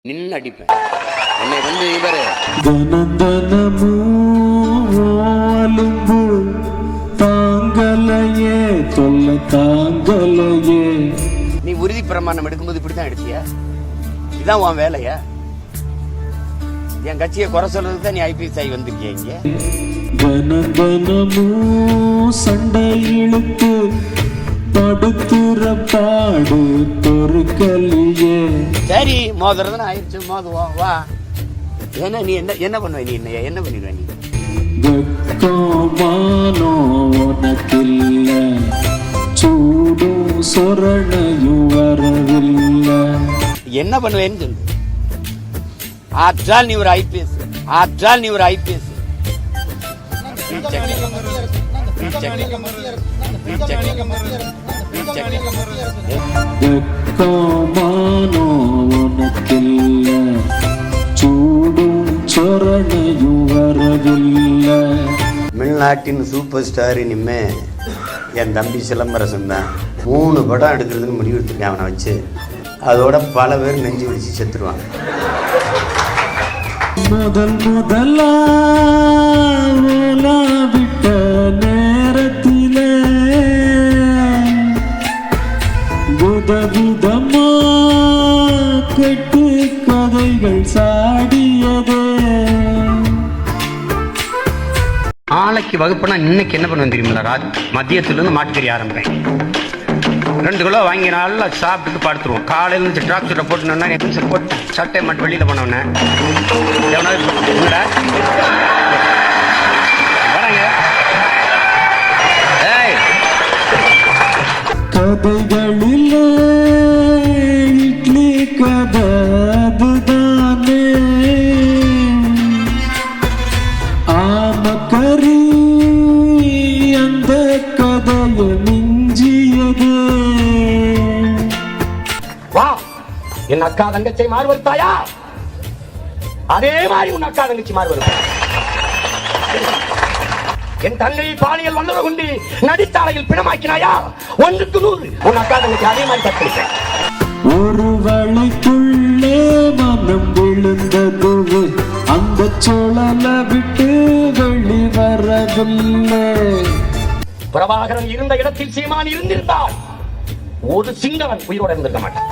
நின்று அடிப்பேன். என்னை வந்து இவரு தாங்கலையே தொல்ல தாங்கலையே. நீ உறுதி பிரமாணம் எடுக்கும்போது இப்படித்தான் எடுத்தியா? இதான் உன் வேலையா? என் கட்சியை குறை சொல்றதுக்கு தான் நீ ஐபிஎஸ் ஆகி வந்திருக்கிய இங்க. கனகனமும் சண்டை இழுத்து படுத்துற பாடு பொறுக்கலையே. சரி மோதுறதுன்னு ஆயிடுச்சு, மோதுவோம் வா. ஏன்னா நீ என்ன பண்ணுவ? நீ என்ன பண்ணிடுவ? நீ வெக்கமானோ உனக்கில்ல, சூடும் சொரணையும் வரவில்லை. என்ன பண்ணுவேன்னு சொல்லு. ஆற்றால் நீ ஒரு ஐபிஎஸ், ஆற்றால் நீ ஒரு ஐபிஎஸ். வெக்கமானோ உனக்கில்ல, சூடும் சொரணையும் வரவில்லை. தமிழ்நாட்டின் சூப்பர் ஸ்டார் இனிமே என் தம்பி சிலம்பரசன் தான். 3 படம் எடுக்கிறதுன்னு முடிவு எடுத்துருக்கேன் அவனை வச்சு. அதோட பல பேர் நெஞ்சு விழிச்சு செத்துருவாங்க. முதலா விட்ட நேரத்திலே புதவிதமா கெட்டு கதைகள் சாடியதே. நாளைக்கு வகுப்புனா இன்னைக்கு என்ன பண்ணுவேன் தெரியுமில்ல? மதியத்துலேருந்து மாட்டுக்கறி ஆரம்பிப்பேன். 2 கிலோ வாங்கி நல்லா சாப்பிட்டுட்டு படுத்துருவோம். காலையில் இருந்து ட்ராக் சூட்டை போட்டுனோன்னா போட்டு சட்டை மட்டும் வெளியில் போனோன்னே வராங்க. கதைகளிலே இட்லி கததுதானே, ஆமக்கறி அந்த கதைய மிஞ்சியதே. வா, என் அக்கா தங்கச்சை மாறுவருத்தாயா? அதே மாதிரி உன் அக்கா தங்கச்சி மாறுவரு. என் தங்கையை பாலியல் வல்லவர் கொண்டு நடித்தாளையில் பிணமாக்கினாயா? 1க்கு 100 உன் அக்கா தங்கச்சி அதே மாதிரி தப்பிச்சேன். ஒரு வளைக்குள்ளே மனம் விழுந்தது, அந்த சோழல விட்டு வெளிவரவில்லை. பிரபாகரன் இருந்த இடத்தில் சீமான் இருந்திருந்தால் ஒரு சிங்களன் உயிரோடு இருந்திருக்க மாட்டான்.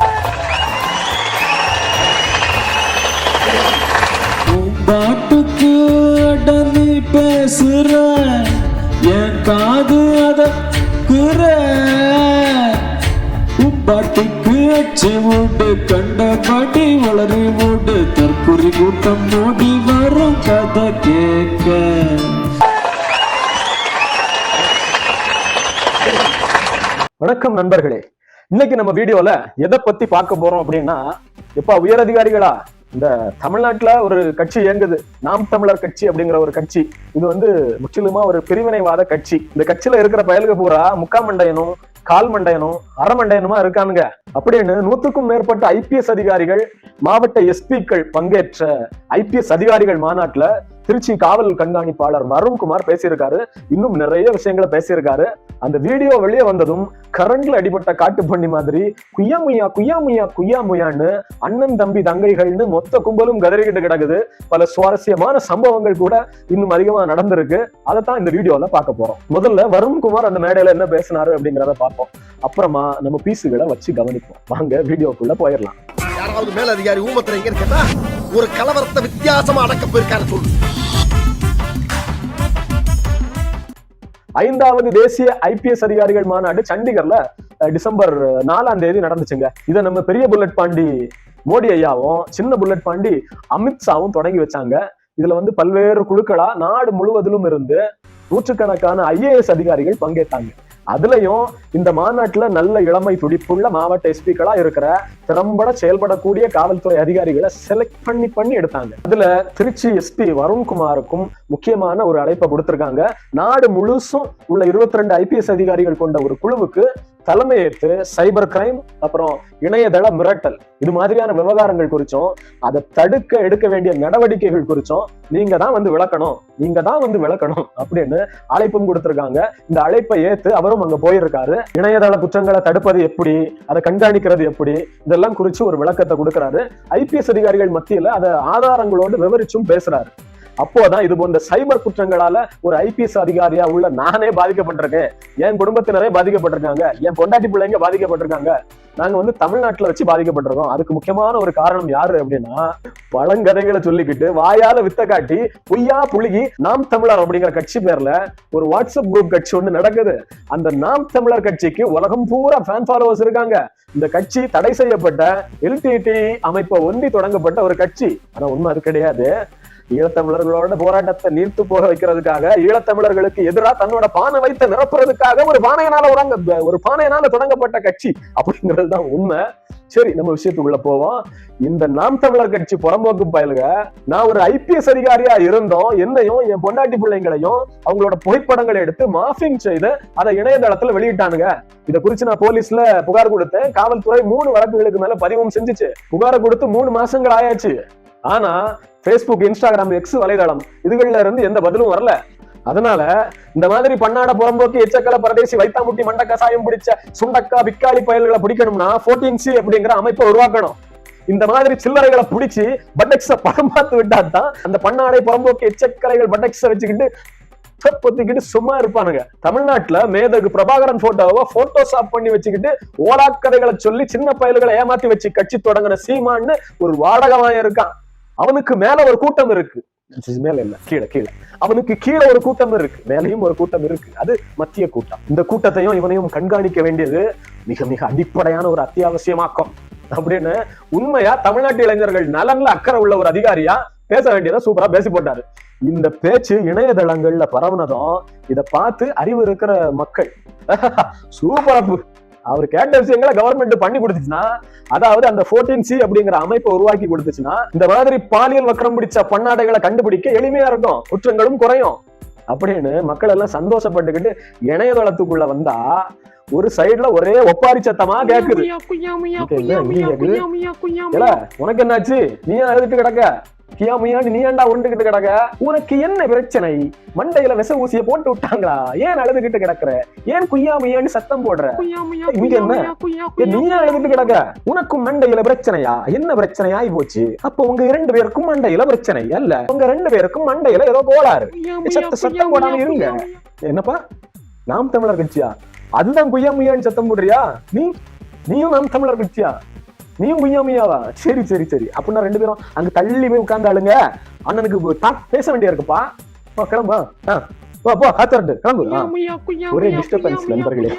பாட்டுக்கு அடனி பேசுற, என் காது அத குற. பாட்டுக்கு அச்சு ஓடு, கண்டபடி வளரி ஓடு, தற்குறி கூட்டம் ஓடி வரும் கதை கேட்க. வணக்கம் நண்பர்களே. இன்னைக்கு நம்ம வீடியோல எதை பத்தி பார்க்க போறோம் அப்படின்னா, எப்ப உயர் அதிகாரிகளா, இந்த தமிழ்நாட்டுல ஒரு கட்சி இயங்குது, நாம் தமிழர் கட்சி அப்படிங்கிற ஒரு கட்சி. இது வந்து முற்றிலுமா ஒரு பிரிவினைவாத கட்சி. இந்த கட்சியில இருக்கிற பயலுக பூரா முக்காமண்டையனும் கால் மண்டையனும் அரைமண்டையனுமா இருக்கானுங்க அப்படின்னு 100க்கும் மேற்பட்ட ஐபிஎஸ் அதிகாரிகள், மாவட்ட எஸ்பிக்கள் பங்கேற்ற ஐபிஎஸ் அதிகாரிகள் மாநாட்டுல திருச்சி காவல் கண்காணிப்பாளர் வருண்குமார் பேசியிருக்காரு. இன்னும் நிறைய விஷயங்களை பேசியிருக்காரு. அந்த வீடியோ வெளியே வந்ததும் கரண்ட்ல அடிபட்ட காட்டு பண்ணி மாதிரி குய்யாமுயா குய்யாமுயா குய்யாமுயான்னு அண்ணன் தம்பி தங்கைகள்னு மொத்த கும்பலும் கதறிக்கிட்டு கிடக்குது. பல சுவாரஸ்யமான சம்பவங்கள் கூட இன்னும் அதிகமா நடந்திருக்கு. அதைத்தான் இந்த வீடியோல பார்க்க போறோம். முதல்ல வருண்குமார் அந்த மேடையில என்ன பேசினாரு அப்படிங்கிறத பார்ப்போம். அப்புறமா நம்ம பீஸுகளை வச்சு கவனிப்போம். வாங்க வீடியோக்குள்ள போயிடலாம். யாராவது மேல அதிகாரி ஊமத்துல எங்க இருக்கா? ஒரு கலவரத்தை வித்தியாசமா அடக்க போயிருக்காரு சொல்லு. 5வது தேசிய ஐபிஎஸ் அதிகாரிகள் மாநாடு சண்டிகர்ல டிசம்பர் 4ஆம் தேதி நடந்துச்சுங்க. இதை நம்ம பெரிய புல்லட் பாண்டி மோடி ஐயாவும் சின்ன புல்லட் பாண்டி அமித்ஷாவும் தொடங்கி வச்சாங்க. இதுல வந்து பல்வேறு குழுக்களா நாடு முழுவதிலும் இருந்து நூற்றுக்கணக்கான ஐஏஎஸ் அதிகாரிகள் பங்கேற்றாங்க. அதுலயும் இந்த மாநாட்டுல நல்ல இளமை துடிப்புள்ள மாவட்ட எஸ்பிக்களா இருக்கிற திறம்பட செயல்படக்கூடிய காவல்துறை அதிகாரிகளை செலக்ட் பண்ணி எடுத்தாங்க. அதுல திருச்சி எஸ்பி வருண்குமாருக்கும் முக்கியமான ஒரு அழைப்பை கொடுத்திருக்காங்க. நாடு முழுசும் உள்ள 22 ஐபிஎஸ் அதிகாரிகள் கொண்ட ஒரு குழுவுக்கு தலைமையேற்று சைபர் கிரைம், அப்புறம் இணையதள மிரட்டல், இது மாதிரியான விவகாரங்கள் குறிச்சும் அதை தடுக்க எடுக்க வேண்டிய நடவடிக்கைகள் குறிச்சும் நீங்க தான் வந்து விளக்கணும் அப்படின்னு அழைப்பும் கொடுத்திருக்காங்க. இந்த அழைப்பை ஏத்து அவரும் அங்க போயிருக்காரு. இணையதள குற்றங்களை தடுப்பது எப்படி, அதை கண்காணிக்கிறது எப்படி, இதெல்லாம் குறிச்சு ஒரு விளக்கத்தை கொடுக்கிறாரு. ஐபிஎஸ் அதிகாரிகள் மத்தியில அதை ஆதாரங்களோடு விவரிச்சும் பேசுறாரு. அப்போதான் இது போன்ற சைபர் குற்றங்களால ஒரு ஐபிஎஸ் அதிகாரியா உள்ள நானே பாதிக்கப்பட்டிருக்கேன், என் குடும்பத்தினரே பாதிக்கப்பட்டிருக்காங்க, என் பொண்டாட்டி பிள்ளைங்க பாதிக்கப்பட்டிருக்காங்க, நாங்க வந்து தமிழ்நாட்டுல வச்சு பாதிக்கப்பட்டிருக்கோம். அதுக்கு முக்கியமான ஒரு காரணம் யாரு அப்படின்னா, பழங்கதைகளை சொல்லிக்கிட்டு வாயால வித்த காட்டி பொய்யா புழுகி நாம் தமிழர் அப்படிங்கிற கட்சி பேர்ல ஒரு வாட்ஸ்அப் குரூப் கட்சி ஒண்ணு நடக்குது. அந்த நாம் தமிழர் கட்சிக்கு உலகம் பூரா ஃபேன் ஃபாலோவர்ஸ் இருக்காங்க. இந்த கட்சி தடை செய்யப்பட்ட எல்டிடி அமைப்பை ஒன்றி தொடங்கப்பட்ட ஒரு கட்சி. ஆனா உண்மை அது கிடையாது. ஈழத்தமிழர்களோட போராட்டத்தை நீர்த்து போக வைக்கிறதுக்காக, ஈழத்தமிழர்களுக்கு எதிராக தன்னோட பானை வைத்து நிரப்புறதுக்காக ஒரு பானையினால தொடங்கப்பட்ட கட்சி அப்படிங்கிறதுதான் உண்மை. சரி, நம்ம விஷயத்துக்குள்ள போவோம். இந்த நாம் தமிழர் கட்சி புறம்போக்கு பயலுக, நான் ஒரு ஐபிஎஸ் அதிகாரியா இருந்தோம், என்னையும் என் பொண்டாட்டி பிள்ளைங்களையும் அவங்களோட புகைப்படங்களை எடுத்து மாஃபிங் செய்து அதை இணையதளத்துல வெளியிட்டானுங்க. இதை குறிச்சு நான் போலீஸ்ல புகார் கொடுத்தேன். காவல்துறை 3 வழக்குகளுக்கு மேல பதிவும் செஞ்சுச்சு. புகாரை கொடுத்து 3 மாசங்கள் ஆயாச்சு. ஆனா Facebook, இன்ஸ்டாகிராம், எக்ஸ் வலைதளம் இதுகள்ல இருந்து எந்த பதிலும் வரல. அதனால இந்த மாதிரி பன்னாட புறம்போக்கு எச்சக்கல பரதேசி வைத்தாமுட்டி மண்ட கசாயம் பிடிச்ச சுண்டக்கா பிக்காளி பயல்களை பிடிக்கணும்னா 14C அப்படிங்கிற அமைப்பை உருவாக்கணும். இந்த மாதிரி சில்லறைகளை பிடிச்சி பட்டெக்ஸ படம் பார்த்து விட்டாதான் அந்த பன்னாடை புறம்போக்கு எச்சக்கலைகள் பட்டெக்ஸ வச்சுக்கிட்டு பொத்திக்கிட்டு சும்மா இருப்பானுங்க. தமிழ்நாட்டுல மேதகு பிரபாகரன் போட்டோவை போட்டோஷாப் பண்ணி வச்சுக்கிட்டு ஓலாக்கதைகளை சொல்லி சின்ன பயல்களை ஏமாத்தி வச்சு கட்சி தொடங்கின சீமான்னு ஒரு வாடகமாய இருக்கான். அவனுக்கு மேல ஒரு கூட்டம் இருக்கு, மேல இல்ல கீழே அவனுக்கு கீழே ஒரு கூட்டம் இருக்கு, மேலையும் ஒரு கூட்டம் இருக்கு. அது மத்திய கூட்டம். இந்த கூட்டத்தையும் இவனையும் கண்காணிக்க வேண்டியது மிக மிக அடிப்படையான ஒரு அத்தியாவசியமாக்கும் அப்படின்னு உண்மையா தமிழ்நாட்டு இளைஞர்கள் நலன்ல அக்கறை உள்ள ஒரு அதிகாரியா பேச வேண்டியதை சூப்பரா பேசி போட்டாரு. இந்த பேச்சு இணையதளங்கள்ல பரவுனதும் இதை பார்த்து அறிவு இருக்கிற மக்கள் சூப்பரா அவர் கேட்ட விஷயங்களை கவர்மெண்ட் பண்ணி கொடுத்துச்சுன்னா, அதாவது அந்த 14C அப்படிங்கிற அமைப்பை உருவாக்கி கொடுத்துச்சுன்னா, இந்த மாதிரி பாலியல் வக்கரம் பிடிச்ச பன்னாடைகளை கண்டுபிடிக்க எளிமையா இருக்கும், குற்றங்களும் குறையும் அப்படின்னு மக்கள் எல்லாம் சந்தோஷப்பட்டுக்கிட்டு இணையதளத்துக்குள்ள வந்தா ஒரு சைடுல ஒரே ஒப்பாரி சத்தமா கேக்குது. உனக்கு என்னாச்சு, நீ அழுதுட்டு கிடக்க, கியாமையான்னு நீ ஏன்டா உருண்டுகிட்டு கிடக்க, உனக்கு என்ன பிரச்சனை, மண்டையில விச ஊசிய போட்டு விட்டாங்களா, ஏன் அழுதுகிட்டு கிடக்குற, ஏன் குய்யாமையான்னு சத்தம் போடுற, இங்க என்ன நீ அழுதுகிட்டு கிடக்க, உனக்கும் மண்டையில பிரச்சனையா, என்ன பிரச்சனையாயி போச்சு, அப்ப உங்க 2 பேருக்கும் மண்டையில பிரச்சனை அல்ல, உங்க 2 பேருக்கும் மண்டையில ஏதோ கோளாறு, சத்தம் போடாம இருங்க. என்னப்பா நாம் தமிழர் கட்சியா, அதுதான் குய்யாமையான்னு சத்தம் போடுறியா, நீயும் நாம் தமிழர் கட்சியா, நீயும் குய்யாமையாவா, சரி அப்படின்னா 2 பேரும் அங்க தள்ளி போய் உட்கார்ந்தாளுங்க, அண்ணனுக்கு பேச வேண்டிய இருக்குப்பா, கிளம்பா காத்து கிளம்பு. ஒரே டிஸ்டர்பன்ஸ் நண்பர்களே.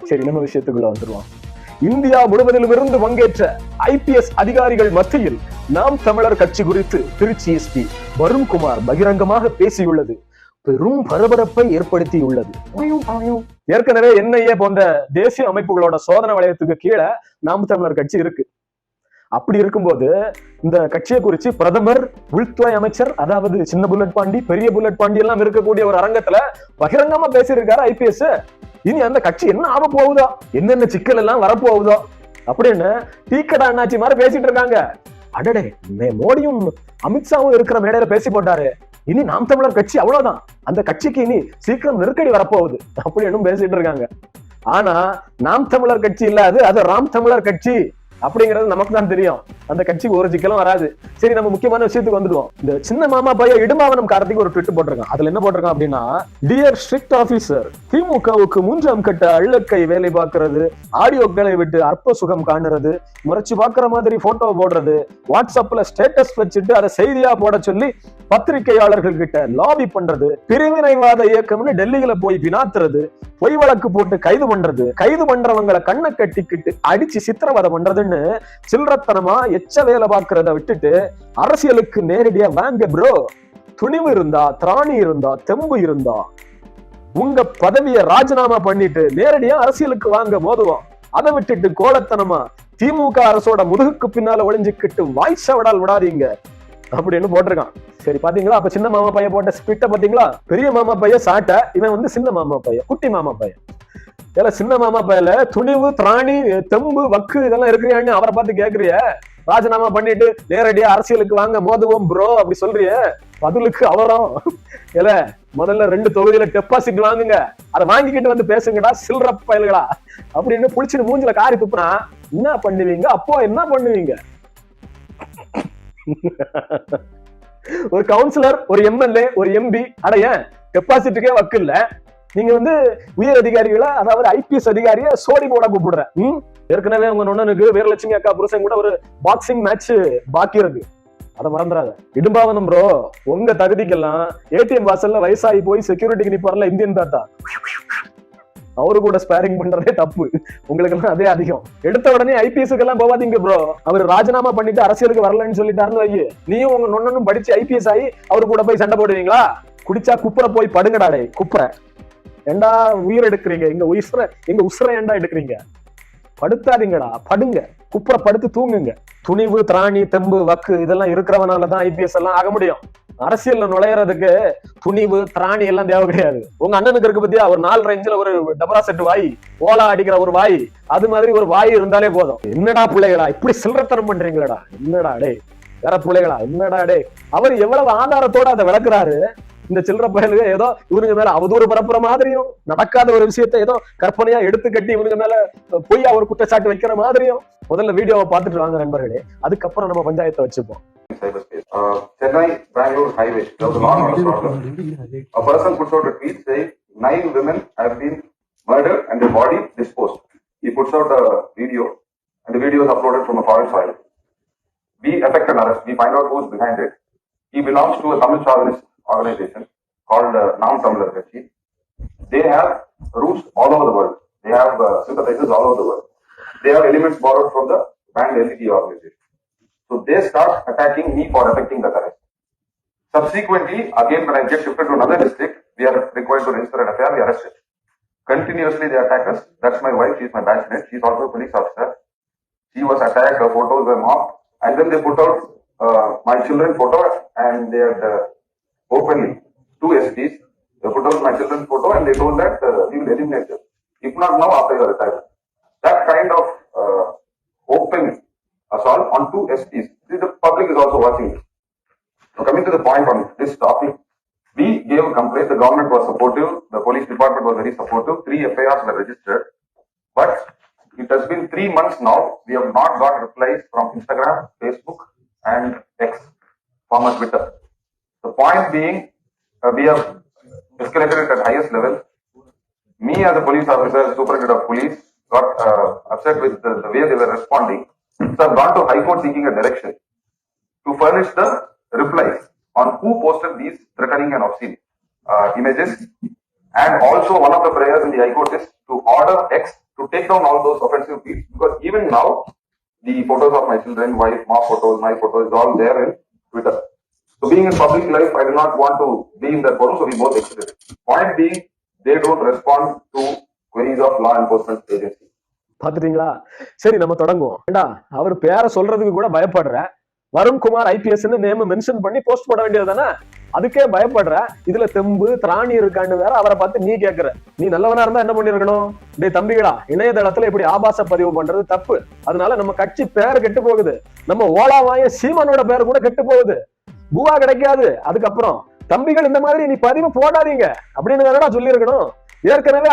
சரி, நம்ம விஷயத்துக்குள்ள வந்துருவோம். இந்தியா முழுவதிலும் இருந்து பங்கேற்ற ஐபிஎஸ் அதிகாரிகள் மத்தியில் நாம் தமிழர் கட்சி குறித்து திருச்சி எஸ்பி வருண்குமார் பகிரங்கமாக பேசியுள்ளது பெரும் பரபரப்பை ஏற்படுத்தியுள்ளது. ஏற்கனவே NIA போன்ற தேசிய அமைப்புகளோட சோதனை வளையத்துக்கு கீழே நாம் தமிழர் கட்சி இருக்கு. அப்படி இருக்கும்போது இந்த கட்சியை குறித்து பிரதமர், உள்துறை அமைச்சர், அதாவது சின்ன புல்லட் பாண்டி, பெரிய புல்லட் பாண்டி எல்லாம் இருக்கக்கூடிய ஒரு அரங்கத்துல பகிரங்கமா பேசியிருக்காரு ஐபிஎஸ். இனி அந்த கட்சி என்ன ஆக போகுதோ, என்னென்ன சிக்கல் எல்லாம் வரப்போகுதோ அப்படின்னு டீக்கடா அண்ணாச்சி மாதிரி பேசிட்டு இருக்காங்க. அடடே, மோடியும் அமித்ஷாவும் இருக்கிற மேடையில பேசி போட்டாரு, இனி நாம் தமிழர் கட்சி அவ்வளவுதான், அந்த கட்சிக்கு இனி சீக்கிரம் நெருக்கடி வரப்போகுது அப்படின்னு பேசிட்டு இருக்காங்க. ஆனா நாம் தமிழர் கட்சி இல்லாது அது ராம் தமிழர் கட்சி அப்படிங்கிறது நமக்கு தான் தெரியும். அந்த கட்சிக்கு ஒரு சிக்கலும் வராது. சரி, நம்ம முக்கியமான விஷயத்துக்கு வந்துடுவோம். இந்த சின்ன மாமா பையன் இடுமாவனம் கார்த்திக் ஒரு ட்விட் போட்டிருக்கான். அதுல என்ன போட்டிருக்கான் அப்படின்னா, டியர் ஸ்ட்ரிக்ட் ஆபீசர், திமுகவுக்கு 3ஆம் கட்ட அள்ளக்கை வேலை பார்க்கறது, ஆடியோக்களை விட்டு அற்ப சுகம் காணுறது, முறைச்சு பாக்குற மாதிரி போட்டோ போடுறது, வாட்ஸ்அப்ல ஸ்டேட்டஸ் வச்சுட்டு அதை செய்தியா போட சொல்லி பத்திரிகையாளர்கள் கிட்ட லாபி பண்றது, பிரிவினைவாத இயக்கம்னு டெல்லியில போய் பினாத்துறது, பொய் வழக்கு போட்டு கைது பண்றது, கைது பண்றவங்களை கண்ணை கட்டிக்கிட்டு அடிச்சு சித்திரவதை பண்றதுன்னு சில்லறத்தனமா எச்ச வேலை பார்க்கறத விட்டுட்டு அரசியலுக்கு நேரடியா வாங்க ப்ரோ. துணிவு இருந்தா, திராணி இருந்தா, தெம்பு இருந்தா உங்க பதவியை ராஜினாமா பண்ணிட்டு நேரடியா அரசியலுக்கு வாங்க மோதுவோம். அதை விட்டுட்டு கோலத்தனமா திமுக அரசோட முதுகுக்கு பின்னால ஒளிஞ்சுக்கிட்டு வாய்ஸ விடால் விடாதீங்க அப்படின்னு போட்டிருக்கான். சரி, பாத்தீங்களா? அப்ப சின்ன மாமா பையன் போட்ட ஸ்பிட்ட பாத்தீங்களா? பெரிய மாமா பையன் சாட்ட, இவன் வந்து சின்ன மாமா பையன், குட்டி மாமா பையன். ஏல சின்ன மாமா பையல துணிவு திராணி தெம்பு வக்கு இதெல்லாம் இருக்கிறியான்னு அவரை பார்த்து கேக்குறிய. ராஜினாமா பண்ணிட்டு நேரடியா அரசியலுக்கு வாங்க மோதுவோம் ப்ரோ அப்படி சொல்றிய. பதிலுக்கு அவரும் ஏல முதல்ல 2 தொகுதியில டெபாசிட் வாங்குங்க, அதை வாங்கிக்கிட்டு வந்து பேசுங்கடா சில்ற பயல்களா அப்படின்னு புளிச்சுட்டு மூஞ்சில காரி துப்புனா என்ன பண்ணுவீங்க? அப்போ என்ன பண்ணுவீங்க? ஒரு கவுன்சிலர், ஒரு எம்எல்ஏ, ஒரு எம்பி அட ஏன் டெபாசிட்டுக்கே வக்கு இல்ல, நீங்க வந்து உயர் அதிகாரிகளை அதாவது ஐபிஎஸ் அதிகாரிய சோடி போட கூப்பிடுற. ஏற்கனவே உங்க நொண்ணனுக்கு வீரலட்சுமி அக்கா புருஷன் கூட ஒரு பாக்ஸிங் மேட்ச் பாக்கி இருக்கு, அதை மறந்துடாத. இடும்பாவனம் ப்ரோ, உங்க தகுதிக்கெல்லாம் ஏடிஎம் வாசல்ல வயசாகி போய் செக்யூரிட்டிக்கு நிப்பார்ல இந்தியன் தாத்தா, அவரு கூட ஸ்பேரிங் பண்றதே தப்பு. உங்களுக்கு எல்லாம் அதே அதிகம். எடுத்த உடனே ஐபிஎஸ்க்கு எல்லாம் போவாதீங்க ப்ரோ. அவர் ராஜினாமா பண்ணிட்டு அரசியலுக்கு வரலன்னு சொல்லிட்டாருன்னு வை, நீயும் உங்க நொண்ணனும் படிச்சு ஐபிஎஸ் ஆகி அவரு கூட போய் சண்டை போடுவீங்களா? குடிச்சா குப்புற போய் படுங்கடாடே குப்புற. ஏண்டா உயிர் எடுக்கிறீங்க? எங்க உசுர ஏண்டா எடுக்கிறீங்க? படுத்தாதீங்கடா, படுங்க, குப்புற படுத்து தூங்குங்க. துணிவு திராணி தெம்பு வக்கு இதெல்லாம் இருக்கிறவனாலதான் ஐபிஎஸ் எல்லாம் ஆக முடியும். அரசியல்ல நுழையறதுக்கு துணிவு திராணி எல்லாம் தேவை கிடையாது. உங்க அண்ணனுக்கு இருக்கு பத்தியா ஒரு 4 இன்ச்ல ஒரு டபரா செட்டு வாய், ஓலா அடிக்கிற ஒரு வாய், அது மாதிரி ஒரு வாய் இருந்தாலே போதும். என்னடா பிள்ளைகளா இப்படி சில்லறத்தனம் பண்றீங்களடா? என்னடா டே வேற பிள்ளைகளா? என்னடா டே அவர் எவ்வளவு ஆதாரத்தோட அதை விளக்குறாரு. இந்த சில்லற பயலுக ஏதோ இவனுங்க மேல அவதூறு பரப்புற மாதிரியும், நடக்காத ஒரு விஷயத்த ஏதோ கற்பனையா எடுத்து கட்டி இவனுங்க மேல பொய்யா ஒரு குற்றச்சாட்டு வைக்கிற மாதிரியும். முதல்ல வீடியோவை பார்த்துட்டு வாங்க நண்பர்களே, அதுக்கப்புறம் நம்ம பஞ்சாயத்தை வச்சுப்போம். Chennai Bangalore highway, there was a law and order problem. A person puts out a tweet saying 9 women have been murdered and their body disposed. He puts out a video and the video is uploaded from a forest file. We effect an arrest. We find out who's behind it. He belongs to a Tamil chauvinist organization called Naam Tamlar Katchi. They have roots all over the world. They have sympathizers all over the world. They have elements borrowed from the banned LTT organization. So they start attacking me for effecting that arrest. Subsequently, again when I get shifted to another district, we are required to register an affair, we arrest it. Continuously they attack us. That's my wife, she's my batchmate, she's also a police officer. She was attacked, her photos were mocked, and then they put out my children's photo and they had openly 2 SPs, they put out my children's photo and they told that we will eliminate them. If not now, after your retirement. That kind of open assault on 2 SPs. The public is also watching it. So coming to the point on this topic, we gave a complaint, the government was supportive, the police department was very supportive, 3 FIRs were registered, but it has been 3 months now, we have not got replies from Instagram, Facebook and X, former Twitter. The point being, we have escalated it at highest level. Me as a police officer, superintendent of police, got upset with the way they were responding. So I've gone to High Court seeking a direction to furnish the replies on who posted these threatening and obscene images. And also one of the prayers in the High Court is to order X to take down all those offensive tweets. Because even now, the photos of my children, wife, my photos is all there in Twitter. So being in public life, I do not want to be in that photo, so we both exited. Point being, they don't respond to queries of law enforcement agency. பாத்துட்டீங்களா? சரி நம்ம தொடங்குவோம். ஏண்டா அவர் பேரை சொல்றதுக்கு கூட பயப்படுற, Varun Kumar IPS name mention பண்ணி post போட வேண்டியது தானே? அதுக்கே பயப்படுற. இதுல தெம்பு திராணி இருக்கான்னு வேற அவரை பார்த்து நீ கேக்குற. நீ நல்லவனா இருந்தா என்ன பண்ணிருக்கணும்? டேய் தம்பிகளா, இணையதளத்துல இப்படி ஆபாச பதிவு பண்றது தப்பு. அதனால நம்ம கட்சி பேர் கெட்டு போகுது, நம்ம ஓலாவாய சீமானோட பேர் கூட கெட்டு போகுது, பூவா கிடைக்காது. அதுக்கப்புறம் தம்பிகள் இந்த மாதிரி நீ பதிவு போடாதீங்க அப்படின்னு வேணா சொல்லி இருக்கணும். ஏற்கனவே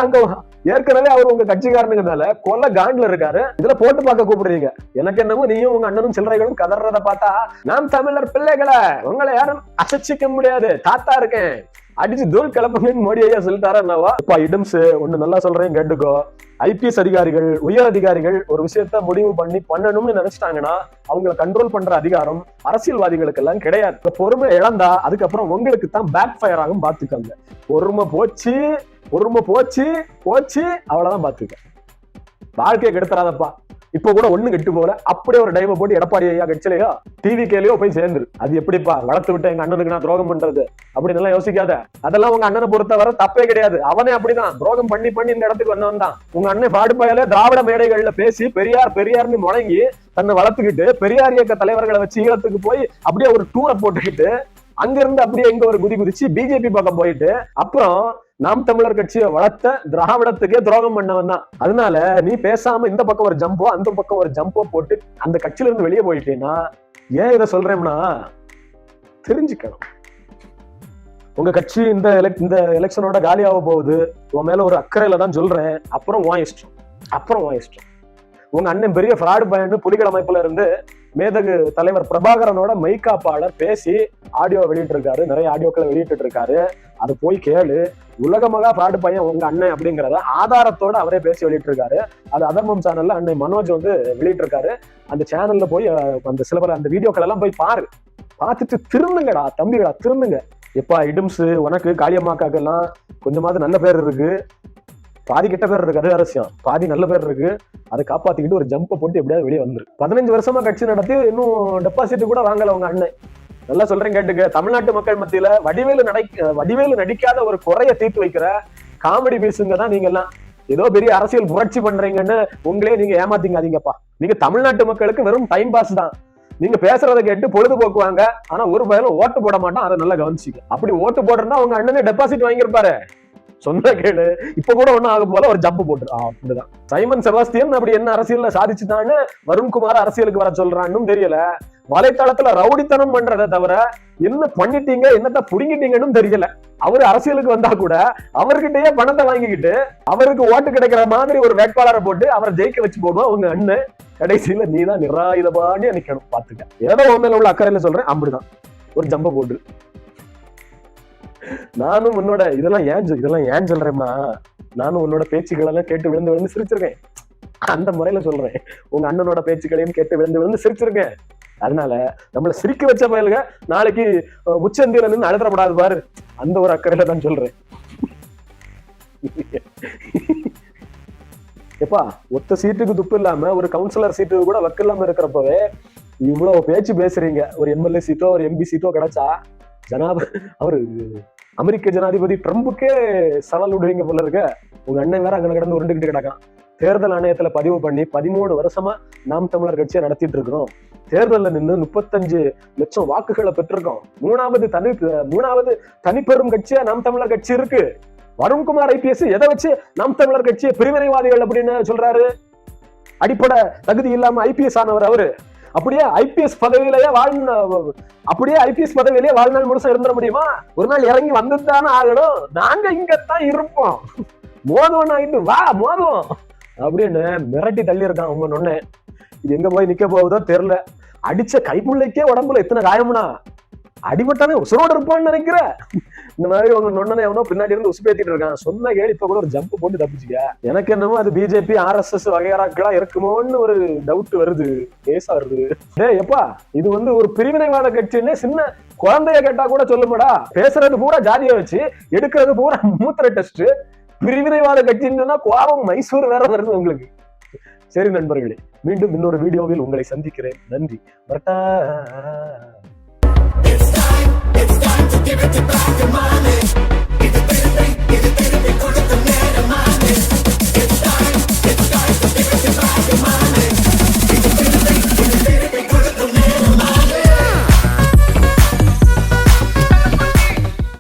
அவர் உங்க கட்சிக்காரனுங்க மேல கொல்ல காண்ட்ல இருக்காரு, இதுல போட்டு பார்க்க கூப்பிடுறீங்க. எனக்கு என்னமோ நீயும் உங்க அண்ணனும் சில்லறைகளும் கதறத பார்த்தா, நாம் தமிழர் பிள்ளைகளை உங்களை யாரும் அசைச்சிக்க முடியாது, தாத்தா இருக்கேன், அடிச்சு தூள் கிளப்புங்கன்னு மோடி ஐயா சொல்லிட்டாரா என்னவா? இப்ப இடம்ஸ் ஒண்ணு நல்லா சொல்றேன் கேட்டுக்கோ. ஐபிஎஸ் அதிகாரிகள், உயர் அதிகாரிகள் ஒரு விஷயத்த முடிவு பண்ணணும்னு நினைச்சிட்டாங்கன்னா அவங்களை கண்ட்ரோல் பண்ற அதிகாரம் அரசியல்வாதிகளுக்கு எல்லாம் கிடையாது. இப்ப பொறுமை இழந்தா அதுக்கப்புறம் உங்களுக்கு தான் பேக் ஃபயர் ஆகும், பாத்துக்கோங்க. பொறுமை போச்சு அவ்வளவுதான், பாத்துக்க. வாழ்க்கையை கெடுத்துறாதப்பா. இப்ப கூட ஒண்ணு கெட்டு போல, அப்படியே ஒரு டைவ போட்டு எடப்பாடி ஐயா கட்சியிலையோ டிவிக்கேலையோ போய் சேர்ந்துரு. அது எப்படிப்பா வளர்த்து விட்டு எங்க அண்ணனுக்கு நான் துரோகம் பண்றது அப்படின்னு எல்லாம் யோசிக்காத. அதெல்லாம் உங்க அண்ணனை பொறுத்தவரை தப்பே கிடையாது. அவனே அப்படிதான் துரோகம் பண்ணி இந்த இடத்துக்கு வந்தவன் தான். உங்க அண்ணன் பாடுபாயால திராவிட மேடைகள்ல பேசி பெரியார்னு முழங்கி தன்னை வளர்த்துக்கிட்டு பெரியார் இயக்க தலைவர்களை வச்சு ஈழத்துக்கு போய் அப்படியே ஒரு டூரை போட்டுக்கிட்டு அங்க இருந்து அப்படியே எங்க ஒரு குதிச்சு பிஜேபி பக்கம் போயிட்டு அப்புறம் நாம் தமிழர் கட்சியை வளர்த்த திராவிடத்துக்கே துரோகம் பண்ணவன் தான். அதனால நீ பேசாம இந்த பக்கம் ஒரு ஜம்போ அந்த பக்கம் ஒரு ஜம்போ போட்டு அந்த கட்சியில இருந்து வெளியே போயிட்டேன்னா, ஏன் இதை சொல்றேன்னா தெரிஞ்சுக்கணும். உங்க கட்சி இந்த எலெக்ஷனோட காலியாக போகுது, உன் மேல ஒரு அக்கறையில தான் சொல்றேன். அப்புறம் உன் இஷ்டம். உங்க அண்ணன் பெரிய ஃப்ராடு பயன்னு புலிகள் அமைப்புல இருந்து மேதகு தலைவர் பிரபாகரனோட மைக்காப்பாளர் பேசி ஆடியோ வெளியிட்டு இருக்காரு, நிறைய ஆடியோக்களை வெளியிட்டு இருக்காரு. அது போய் கேளு. உலக மகா ஃப்ராடு பையன் உங்க அண்ணன் அப்படிங்கிறத ஆதாரத்தோட அவரே பேசி வெளியிட்டு இருக்காரு. அது அதர்மம் சேனல்ல அண்ணன் மனோஜ் வந்து வெளியிட்டு இருக்காரு. அந்த சேனல்ல போய் அந்த சில அந்த வீடியோக்கள் எல்லாம் போய் பாரு. பார்த்துட்டு திருந்துங்கடா தம்பிகளா, திருந்துங்க. எப்பா இடும்ஸ் உனக்கு காளியம்மாக்காக்கெல்லாம் கொஞ்சமாவது நல்ல பேர் இருக்கு, பாதி கெட்ட பேர் இருக்கு, அது அரசியம். பாதி நல்ல பேர் இருக்கு. அதை காப்பாத்திக்கிட்டு ஒரு ஜம்பை போட்டு எப்படியாவது வெளியே வந்துரு. 15 வருஷமா கட்சி நடத்தி இன்னும் டெபாசிட் கூட வாங்கல உங்க அண்ணன். நல்லா சொல்றேன் கேட்டுக்க. தமிழ்நாட்டு மக்கள் மத்தியில வடிவேலு நடிக்காத ஒரு குறைய தீர்த்து வைக்கிற காமெடி பீஸுங்க தான் நீங்க எல்லாம். ஏதோ பெரிய அரசியல் புரட்சி பண்றீங்கன்னு உங்களே நீங்க ஏமாத்திங்காதீங்கப்பா. நீங்க தமிழ்நாட்டு மக்களுக்கு வெறும் டைம் பாஸ் தான். நீங்க பேசுறதை கேட்டு பொழுதுபோக்குவாங்க. ஆனா ஒரு பயிலும் ஓட்டு போட மாட்டான். அதை நல்லா கவனிச்சுக்க. அப்படி ஓட்டு போடுறா உங்க அண்ணனே டெபாசிட் வாங்கியிருப்பாரு. சொன்ன கேளு. இப்ப கூட ஒண்ணும் ஆகும் போல ஒரு ஜம்பு போட்டு அப்படிதான். சைமன் செபாஸ்டியன் அப்படி என்ன அரசியல்ல சாதிச்சுட்டான்னு வருண்குமார் அரசியலுக்கு வர சொல்றான்னு தெரியல. வலைத்தளத்துல ரவுடித்தனம் பண்றதை தவிர என்ன பண்ணிட்டீங்க, என்னத்த புடுங்கிட்டீங்கன்னு தெரியல. அவரு அரசியலுக்கு வந்தா கூட அவர்கிட்டயே பணத்தை வாங்கிக்கிட்டு அவருக்கு ஓட்டு கிடைக்கிற மாதிரி ஒரு வேட்பாளரை போட்டு அவரை ஜெயிக்க வச்சு போடுவோம் உங்க அண்ணன். கடைசியில நீதான் நிராயுதபாடியா நிக்கணும். பாத்துக்க. ஏதோ உண்மையில உள்ள அக்கறையில சொல்றேன். அப்படிதான் ஒரு ஜம்ப போட்டு. நானும் உன்னோட இதெல்லாம் ஏன் சொல்றேன்னா, நானும் உன்னோட பேச்சுக்கள் எல்லாம் கேட்டு விழுந்து சிரிச்சிருக்கேன். அந்த முறையில சொல்றேன். உங்க அண்ணனோட பேச்சுக்களையும் கேட்டு விழுந்து சிரிச்சிருக்கேன். அதனால நம்மள சிரிக்க வச்ச பயலுங்க நாளைக்கு உச்சந்தியில நின்று அழுத்தப்படாது பாரு. அந்த ஒரு அக்கறையில தான் சொல்றேன். எப்பா ஒத்த சீட்டுக்கு துப்பு இல்லாம ஒரு கவுன்சிலர் சீட்டுக்கு கூட வக்கில்லாம இருக்கிறப்பவே இவ்வளவு பேச்சு பேசுறீங்க. ஒரு எம்எல்ஏ சீட்டோ ஒரு எம்பி சீட்டோ கிடைச்சா அவரு அமெரிக்க ஜனாதிபதி ட்ரம்புக்கே சவால் விடுவீங்க போல இருக்க. உங்க அண்ணன் வேற அங்க கிடந்து உருண்டுகிட்டு கிடக்கான். தேர்தல் ஆணையத்துல பதிவு பண்ணி 13 வருஷமா நாம் தமிழர் கட்சியை நடத்திட்டு இருக்கிறோம். தேர்தலில் நின்று 35 லட்சம் வாக்குகளை பெற்றிருக்கோம். மூணாவது தனிப்பெரும் கட்சியா நாம் தமிழர் கட்சி இருக்கு. வருண்குமார் ஐபிஎஸ் எதை வச்சு நாம் தமிழர் கட்சியை பிரிவினைவாதிகள் அப்படின்னு சொல்றாரு? அடிப்படை தகுதி இல்லாம ஐபிஎஸ் ஆனவர் அவரு. அப்படியே ஐபிஎஸ் பதவியிலேயே வாழ்நாள் முழுசா இருந்துட முடியுமா? ஒரு நாள் இறங்கி வந்துதானே ஆகணும். நாங்க இங்கத்தான் இருப்போம், மோதுவன் ஆகிட்டு வா மோதுவோம் அப்படின்னு மிரட்டி தள்ளி இருக்கான் உங்க நொண்ணே. இது எங்க போய் நிக்க போகுதோ தெரியல. அடிச்ச கைப்புள்ளைக்கே உடம்புல எத்தனை காயம்னா, அடிபட்டானே உசுரோடு இருப்பான்னு நினைக்கிற. இந்த மாதிரி உங்க நொண்ணனை எவனோ பின்னாடி இருந்து உசுப்பேத்திட்டு இருக்கான். சொன்ன கேள்வி இப்ப கூட ஒரு ஜம்ப் போட்டு தப்பிச்சுக்க. எனக்கு என்னமோ அது பிஜேபி RSS வகையறாக்களா இருக்குமோன்னு ஒரு டவுட் வருது, கேஸ் வருது. எப்பா இது ஒரு பிரிவினைவாத கட்சின்னு சின்ன குழந்தைய கேட்டா கூட சொல்லுமாடா. பேசுறது பூரா ஜாதியை வச்சு, எடுக்கிறது பூரா மூத்திர டெஸ்ட். பிரிவினைவாத கட்சின்னா கோபம் மைசூர் வேற வருது உங்களுக்கு. சரி நண்பர்களே, மீண்டும் இன்னொரு வீடியோவில் உங்களை சந்திக்கிறேன். நன்றி. It's time to give it back to money.